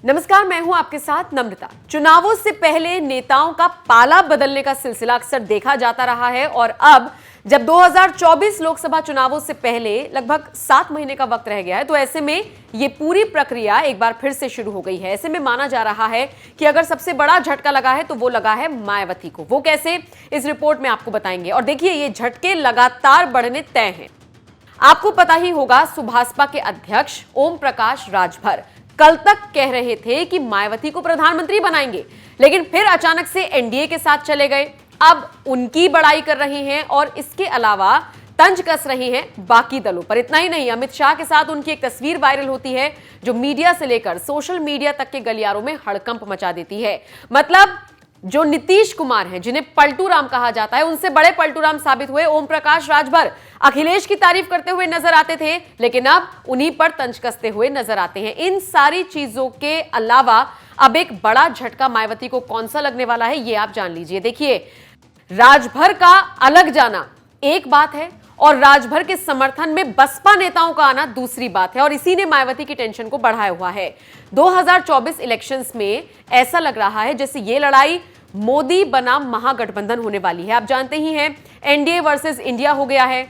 नमस्कार, मैं हूं आपके साथ नम्रता। चुनावों से पहले नेताओं का पाला बदलने का सिलसिला अक्सर देखा जाता रहा है और अब जब 2024 लोकसभा चुनावों से पहले लगभग 7 महीने का वक्त रह गया है, तो ऐसे में ये पूरी प्रक्रिया एक बार फिर से शुरू हो गई है। ऐसे में माना जा रहा है कि अगर सबसे बड़ा झटका लगा है तो वो लगा है मायावती को। वो कैसे, इस रिपोर्ट में आपको बताएंगे। और देखिए, ये झटके लगातार बढ़ने तय हैं। आपको पता ही होगा, सुभाषपा के अध्यक्ष ओम प्रकाश राजभर कल तक कह रहे थे कि मायावती को प्रधानमंत्री बनाएंगे, लेकिन फिर अचानक से एनडीए के साथ चले गए। अब उनकी बड़ाई कर रहे हैं और इसके अलावा तंज कस रही हैं बाकी दलों पर। इतना ही नहीं, अमित शाह के साथ उनकी एक तस्वीर वायरल होती है जो मीडिया से लेकर सोशल मीडिया तक के गलियारों में हड़कंप मचा देती है। मतलब जो नीतीश कुमार हैं, जिन्हें पलटू राम कहा जाता है, उनसे बड़े पलटू राम साबित हुए ओम प्रकाश राजभर। अखिलेश की तारीफ करते हुए नजर आते थे, लेकिन अब उन्हीं पर तंज कसते हुए नजर आते हैं। इन सारी चीजों के अलावा अब एक बड़ा झटका मायावती को कौन सा लगने वाला है, ये आप जान लीजिए। देखिए, राजभर का अलग जाना एक बात है और राजभर के समर्थन में बसपा नेताओं का आना दूसरी बात है, और इसी ने मायावती की टेंशन को बढ़ाया हुआ है। 2024 इलेक्शंस में ऐसा लग रहा है जैसे ये लड़ाई मोदी बनाम महागठबंधन होने वाली है। आप जानते ही हैं, एनडीए वर्सेस इंडिया हो गया है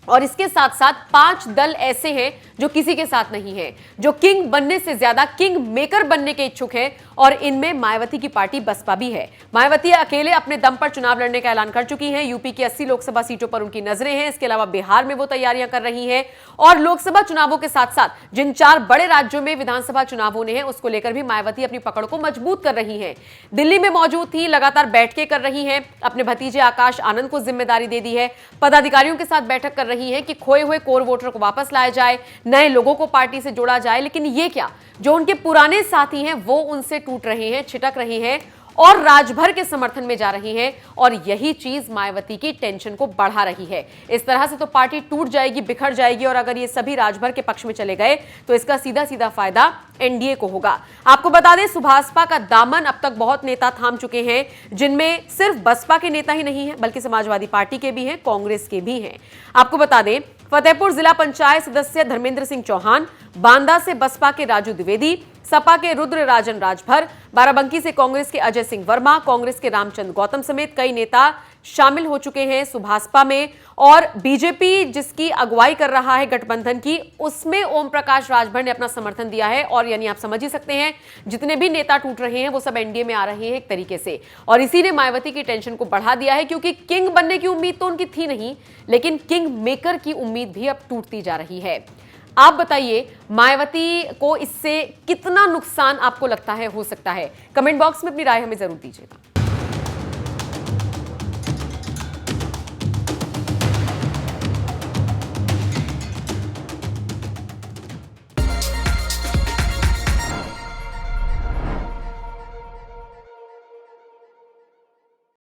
और इसके साथ साथ 5 दल ऐसे हैं जो किसी के साथ नहीं है, जो किंग बनने से ज्यादा किंग मेकर बनने के इच्छुक हैं, और इनमें मायावती की पार्टी बसपा भी है। मायावती अकेले अपने दम पर चुनाव लड़ने का ऐलान कर चुकी हैं। यूपी की 80 लोकसभा सीटों पर उनकी नजरें हैं। इसके अलावा बिहार में वो तैयारियां कर रही हैं और लोकसभा चुनावों के साथ साथ जिन 4 बड़े राज्यों में विधानसभा चुनाव होने हैं, उसको लेकर भी मायावती अपनी पकड़ को मजबूत कर रही है। दिल्ली में मौजूद थी, लगातार बैठकें कर रही है, अपने भतीजे आकाश आनंद को जिम्मेदारी दे दी है, पदाधिकारियों के साथ बैठक कर रही है कि खोए हुए कोर वोटर को वापस लाया जाए, नए लोगों को पार्टी से जोड़ा जाए। लेकिन ये क्या, जो उनके पुराने साथी हैं वो उनसे टूट रहे हैं, छिटक रहे हैं और राजभर के समर्थन में जा रही हैं, और यही चीज मायावती की टेंशन को बढ़ा रही है। इस तरह से तो पार्टी टूट जाएगी, बिखर जाएगी, और अगर ये सभी राजभर के पक्ष में चले गए तो इसका सीधा सीधा फायदा एनडीए को होगा। आपको बता दें, सुभाषपा का दामन अब तक बहुत नेता थाम चुके हैं, जिनमें सिर्फ बसपा के नेता ही नहीं है बल्कि समाजवादी पार्टी के भी हैं, कांग्रेस के भी हैं। आपको बता दें, फतेहपुर जिला पंचायत सदस्य धर्मेंद्र सिंह चौहान, बांदा से बसपा के राजू द्विवेदी, सपा के रुद्र राजन राजभर, बाराबंकी से कांग्रेस के अजय सिंह वर्मा, कांग्रेस के रामचंद्र गौतम समेत कई नेता शामिल हो चुके हैं सुभाषपा में। और बीजेपी जिसकी अगुवाई कर रहा है गठबंधन की, उसमें ओम प्रकाश राजभर ने अपना समर्थन दिया है। और यानी आप समझ ही सकते हैं, जितने भी नेता टूट रहे हैं वो सब एनडीए में आ रहे हैं एक तरीके से, और इसी ने मायावती की टेंशन को बढ़ा दिया है, क्योंकि किंग बनने की उम्मीद तो उनकी थी नहीं, लेकिन किंग मेकर की उम्मीद भी अब टूटती जा रही है। आप बताइए, मायावती को इससे कितना नुकसान आपको लगता है हो सकता है? कमेंट बॉक्स में अपनी राय हमें जरूर दीजिएगा।